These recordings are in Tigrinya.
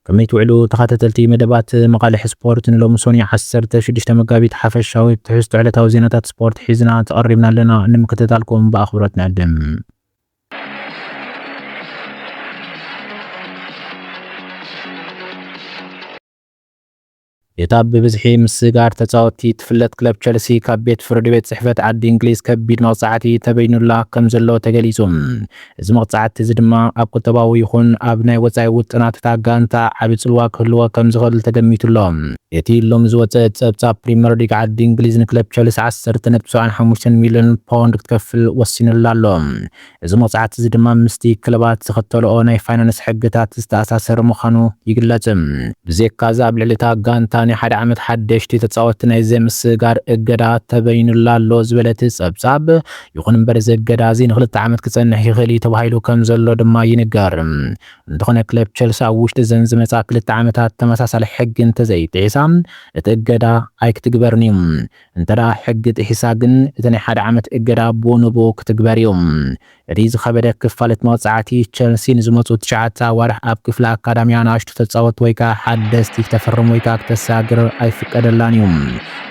كمية وعلو تخاتلتي مدبات مقالح سبورت لو سوني حسرت شدشت مقابيت حفشاوي تحستو على توزينات سبورت حيزنا تقربنا لنا ان مكتتالكم باخبرتنا الدم. يتاب بزحي مسجار تزاوتي تفلت كلب تشيلسي كبيت فردي بيت صحفت عد انجليز كبير مقصعتي تبين الله كم زلو تجليسهم اذا مقصعت تزدما اب كتباوي يخون ابناي وصاي وطنات تاغانتا عبي صلوا كلوا كم زغل تجميت لهم يتي لهم زوت صاب بريمير ليج عد انجليز كلب تشيلسي 10.5 مليون باوند تكفل وسين لهم اذا مقصعت تزدما مستي كلبات تخطلوا ناي فاينانس حقتات تستاساسر مخانو يقلاتم بزيك كازاب للتا غانتا ናይ ሓደ ዓመት ሓደሽቲ ተጻወትቲ ናይ ዘምስጋር እገዳ ተበይኑላ ኣሎ ዝበለት ጸብጻብ ይኹን እምበር ዘገዳ እዚ ንኽልተ ዓመት ክጸንሕ ይኽእል ተባሂሉ ከም ዘሎ ድማ ይንገር እንተኾነ ክለብ ቸልሲ ኣብ ውሽጢ ዝመጻ ክልተ ዓመታት ተመሳሳሊ ሕጊ እንተዘይጥሒሳ እቲ እገዳ ኣይክትግበርን እዩ እንተዳ ሕጊ ጥሒሳ ግን እቲ ናይ ሓደ ዓመት እገዳ ቦኑቦ ክትግበር እዩ እቲ ዝኸበደ ክፋለት መውጻዕቲ ቸልሲ ንዝመጹ 9 ኣዋርሕ ኣብ ክፍለ ኣካዳሚያ ንኣሽቱ ተጻወትቲ ወይ ከዓ ሓደስቲ ክተፈርሙ ወይ ከዓ ክተሳግር ኣይፍቀደላን እዩ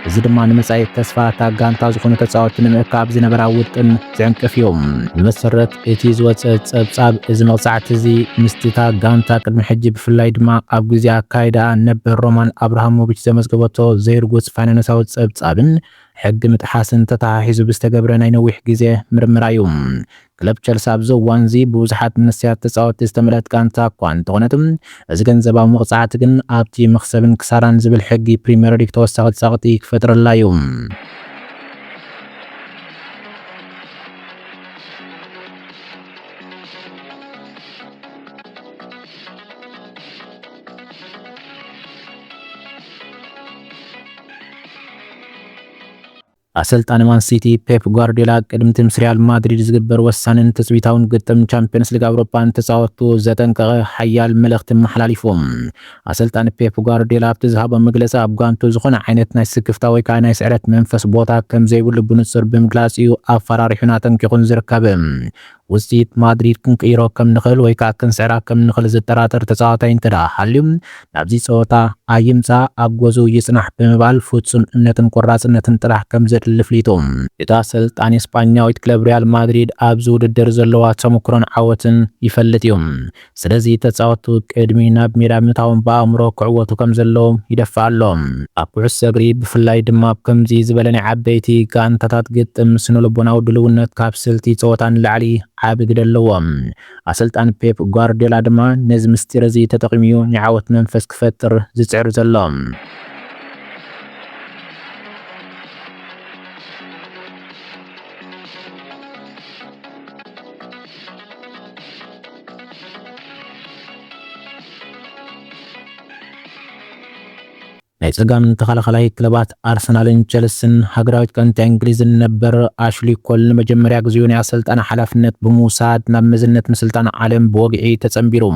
እዚ ድማ ንመጻኢ ተስፋ ታጋንታ ዝኾኑ ተጻወትቲ ንምእካብ ዝነበራ ውጥን ዘዕንቅፍ እዩ ብመሰረት እቲ ዝወፀ ጸብጻብ እዚ መውጻዕቲ እዚ ምስቲ ታጋንታ ቅድሚ ሕጂ ብፍላይ ድማ ኣብ ግዜ ኣካይዳ ነበር ሮማን አብርሃሞቪች ዘመዝገበቶ ዘይርጉፅ ፋይናንሳዊ ጸብጻብን ሕጊ ምጥሓስን ተተሓሒዙ ብዝተገብረ ናይ ነዊሕ ግዜ ምርምራ እዩ ክለብ ቸልሲ ኣብ እዋን እዚ ብብዙሓት መንስያት ተጻወትቲ ዝተመልአት ጋንታ እኳ እንተኾነትም እዚ ገንዘባዊ መቕጻዕቲ ግን ኣብቲ መኽሰብን ክሳራን ዝብል ሕጊ ፕሪምየር ሊግ ተወሳኺ ጸቕጢ ክፈጥረላ እዩ አሰልጣኝ ማን ሲቲ ፔፕ ጓርዲዮላ ቅድምት ምስ ሪያል ማድሪድ ዝግበር ወሳንን ተስቢታውን ግጥም ቻምፒየንስ ሊግ አውሮፓን ተጻወቱ ዘጠንቀቀ ሐያል መልእክት መሐላሊፎም አሰልጣኝ ፔፕ ጓርዲዮላ ኣብቲ ዝሃቦ መግለጺ ኣብ ጋንቱ ዝኾነ ዓይነት ናይ ስክፍታ ወይ ከዓ ናይ ስዕረት መንፈስ ቦታ ከም ዘይብሉ ብንጹር ብምግላጽ እዩ ኣፈራሪሑና ጠንቂቁን ዝርከብ ውጽኢት ማድሪድ ክንቀይሮ ከም ንኽእል ወይ ከዓ ክንስዕራ ከም ንኽእል ዝጠራጠር ተጻዋታይ እንተዳ ሃልዩም ናብዚ ጸወታ ኣይምጻ ኣብ ጎዙ ይጽናሕ ብምባል ፍጹም እምነትን ቆራጽነትን ጥራሕ ከም ዘድልፍ ሊቶም እቲ አሰልጣኝ ስፓኛዊት ክለብ ሪያል ማድሪድ ኣብ ውድድር ዘለዋ ተሞክሮን ዓወትን ይፈልጥ እዩ ስለዚ ተጻወቱ ቅድሚ ናብ ሜዳ ምታውን በኣእምሮ ክዕወቱ ከም ዘለዎም ይደፍዓ ኣሎ ኣብ ኩዕሶ እግሪ ብፍላይ ድማ ከምዚ ዝበለ ናይ ዓበይቲ ጋንታታት ግጥም ስነልቦናዊ ድልውነት ካብ ስልቲ ጸወታን ላዕሊ ዓብ ግደለዎም አሰልጣኝ ፔፕ ጓርዲዮላ ድማ ነዚ ምስጢር እዚ ተጠቂሙ ንዓወት መንፈስ ክፈጥር ዝጽዕር ዘሎ ናይ ጸጋም ተኸላኸላይ ክለባት አርሰናልን ቸልሲን ሃገራዊት ጋንታ እንግሊዝን ነበር አሽሊ ኮል መጀመሪያ ግዚኡ ናይ አሰልጣኝ ሓላፍነት ብምውሳድ ናብ መዝነት ምስልጣን ዓለም በወግዒ ተጸምቢሩ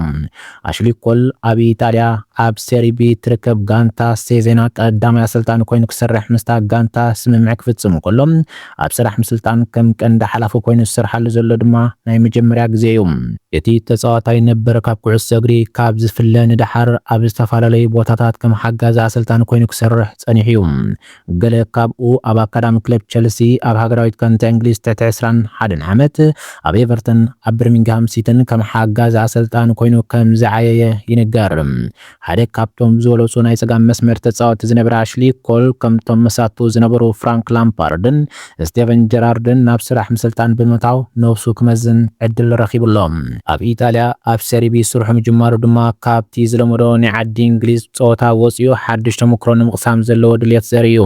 አሽሊ ኮል ኣብ ኢጣልያ ኣብ ሴሪ ቢ ትርከብ ጋንታ ሴዜና ቀዳማይ አሰልጣኝ ኮይኑ ክሰርሕ ምስታ ጋንታ ስምምዕ ክፍጽም ከሎም ኣብ ስራሕ ምስልጣን ከም ቀንዲ ሓላፊ ኮይኑ ዝሰርሓሉ ዘሎ ድማ ናይ መጀመሪያ ግዜ እዩ እቲ ተጻዋታይ ነበር ካብ ኩዕሶ እግሪ ካብ ዝፍለ ንድሓር ኣብ ዝተፈላለዩ ቦታታት ከም ሓጋዚ አሰልጣኝ ኮይኑ ክሰርሕ ጸኒሑ እዩ ገለ ካብኡ ኣብ አካዳሚ ክለብ ቸልሲ ኣብ ሃገራዊት ጋንታ እንግሊዝ ትሕቲ 21 ዓመት ኣብ ኤቨርተን ኣብ ብርሚንግሃም ሲቲን ከም ሓጋዚ አሰልጣኝ ኮይኑ ከም ዝዓየየ ይንገር ሓደ ካብቶም ዝበለጹ ናይ ጸጋም መስመር ተጻወቲ ዝነበረ አሽሊ ኮል ከምቶም መሳቱ ዝነበሩ ፍራንክ ላምፓርድን ስቴቨን ጀራርድን ናብ ስራሕ ምስልጣን ብምታው ነፍሱ ክመዝን ዕድል ረኺቡሎም ኣብ ኢጣልያ ኣብ ሴሪ ቢ ስርሑ ምጅማሩ ድማ ካብቲ ዝለመዶ ናይ ዓዲ እንግሊዝ ጸወታ ወጽዩ ሓድሽ ተሞክሮ ንምቕሳም ዘለዎ ድልየት ዘርእዩ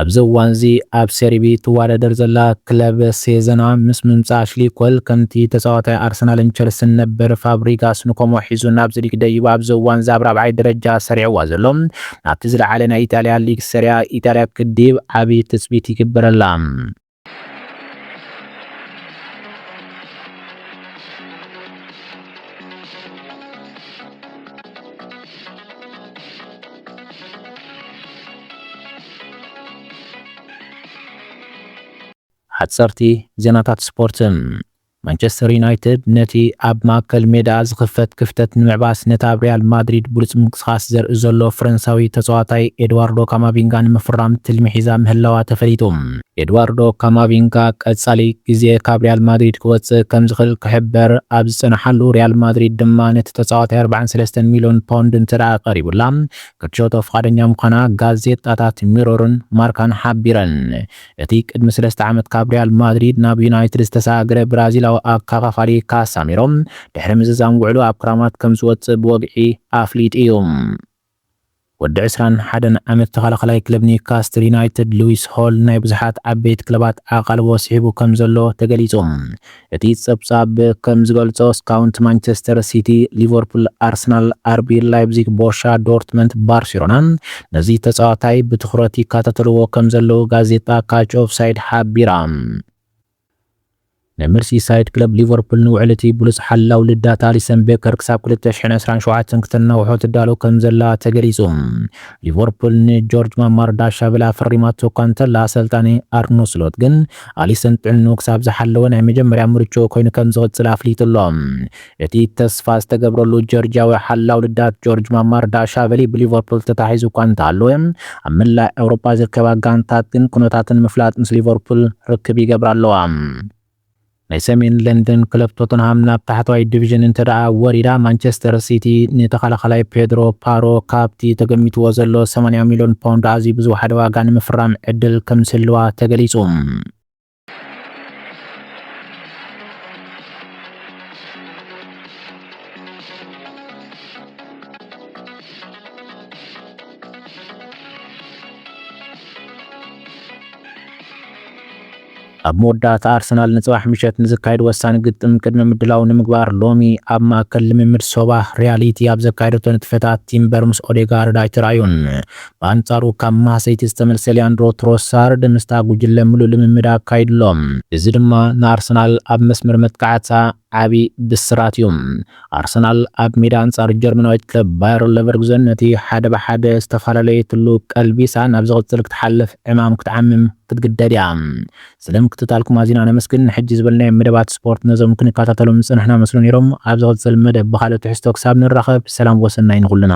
ኣብዚ እዋን እዚ ኣብ ሴሪ ቢ ትወዳደር ዘላ ክለብ ሴዘና ምስ ምምጻእ አሽሊ ኮል ከምቲ ተጻዋታይ አርሰናልን ቸልሲን ነበር ፋብሪጋስ ንኮሞ ሒዙ ናብዚ ሊግ ደይቡ ኣብዚ እዋን እዚ ኣብ ራብዓይ ደረጃ ሰሪዕዋ ዘሎ ናብቲ ዝለዓለ ናይ ኢጣልያ ሊግ ሰሪያ ኢጣልያ ክዲብ ዓብይ ትጽቢት ይግበረላ حتسرتي زيناتات سبورتم ማንቸስተር ዩናይትድ ነቲ ኣብ ማእከል ሜዳ ዝኽፈት ክፍተት ንምዕባስ ነታ ሪያል ማድሪድ ብሉፅ ምንቅስቓስ ዘርኢ ዘሎ ፈረንሳዊ ተጻዋታይ ኤድዋርዶ ካማቪንጋ ንምፍራም ትልሚ ሒዛ ምህላዋ ተፈሊጡ። ኤድዋርዶ ካማቪንጋ ቀጻሊ ግዜ ካብ ሪያል ማድሪድ ክወፅእ ከም ዝኽእል ክሕበር ኣብ ዝጸንሓሉ ሪያል ማድሪድ ድማ ነቲ ተጻዋታይ 43 ሚልዮን ፓውንድ እንተደኣ ቀሪቡላ ክትሸጦ ፈቃደኛ ምዃና ጋዜጣታት ሚሮርን ማርካን ሓቢረን። እቲ ቅድሚ 3 ዓመት ካብ ሪያል ማድሪድ ናብ ዩናይትድ ዝተሰጋገረ ብራዚላዊ ኣከፋፋሊ ካሳሚሮም ድሕሪ ምዝዛም ውዕሉ ኣብ ክራማት ከም ዝወፅእ ብወግዒ ኣፍሊጡ እዩ። ወዲ 21 ዓመት ተኸላኻላይ ክለብ ኒውካስትል ዩናይትድ ሉዊስ ሆል ናይ ብዙሓት ዓበይቲ ክለባት ኣቓልቦ ስሒቡ ከም ዘሎ ተገሊጹ። እቲ ጸብጻብ ከም ዝገልጾ ስካውንት ማንቸስተር ሲቲ፣ ሊቨርፑል፣ ኣርሰናል፣ አርቢ ላይፕዚግ፣ ቦሩስያ ዶርትመንድ፣ ባርሴሎናን ነዚ ተጻዋታይ ብትኹረት ይከታተልዎ ከም ዘለዉ ጋዜጣ ካች ኦፍ ሳይድ ሓቢራ። ናይ መርሲሳይድ ክለብ ሊቨርፑል ንውዕል እቲ ብሉፅ ሓላው ልዳት ኣሊሰን ቤከር ክሳብ 2027 ክትነውሖ ትዳሎ ከም ዘላ ተገሊጹ። ሊቨርፑል ንጆርጅ ማማር ዳሻበላ ፈሪማቶ እኳ እንተላ ኣሰልጣኒ ኣርነ ስሎት ግን ኣሊሰን ጥዕኑ ክሳብ ዝሓለወ ናይ መጀመርያ ምርጫ ኮይኑ ከም ዝቕፅል ኣፍሊጡ ኣሎ። እቲ ተስፋ ዝተገብረሉ ጆርጂያዊ ሓላው ልዳት ጆርጅ ማማር ዳሻበሊ ብሊቨርፑል ተታሒዙ እኳ እንተሃለወ ኣብ መላእ ኤውሮጳ ዝርከባ ጋንታት ግን ኩነታትን ምፍላጥ ምስ ሊቨርፑል ርክብ ይገብራ ኣለዋ። ናይ ሰሜን ለንደን ክለብ ቶተንሃም ናብ ታሕተዋይ ዲቪዥን እንተደኣ ወሪዳ ማንቸስተር ሲቲ ንተኸላኻላይ ፔድሮ ፓሮ ካብቲ ተገሚትዎ ዘሎ 80 ሚልዮን ፓውንድ ኣዝዩ ብዙሕ ዋጋ ንምፍራም ዕድል ከም ዝህልዋ ተገሊጹ። ኣብ መወዳእታ ኣርሰናል ንጽባሕ ምሸት ንዝካየድ ወሳኒ ግጥም ቅድሚ ምድላው ንምግባር ሎሚ ኣብ ማእከል ልምምድ ሶባህ ሪያሊቲ ኣብ ዘካየደቶ ንጥፈታት ቲምበር ምስ ኦዴጋርድ ኣይተረኣዩን። በኣንጻሩ ካብ ማሰይቲ ዝተመልሰ ሊያንድሮ ትሮሳርድ ምስታ ጉጅለ ምሉእ ልምምድ ኣካይድሎም። እዚ ድማ ንኣርሰናል ኣብ መስመር መጥቃዕታ ዓቢ ብስራት እዩ። ኣርሰናል ኣብ ሜዳ አንጻር ጀርመናዊት ክለብ ባየር ሌቨርኩዘን ነቲ 1-1 ዝተፈላለየትሉ ቀልቢሳ ናብ ዝቕፅል ክትሓልፍ ዕማም ክትዓምም ክትግደድ እያ። ስለምክትታልኩም ኣዚና ነመስግን። ሕጂ ዝበልናዮ መደባት ስፖርት ነዞም ክንከታተሎም ዝፅንሕና መስሉ ነይሮም። ኣብ ዝቕፅል መደብ ብካልእ ትሕዝቶ ክሳብ ንራኸብ ሰላም ወሰናይ ንኹልና።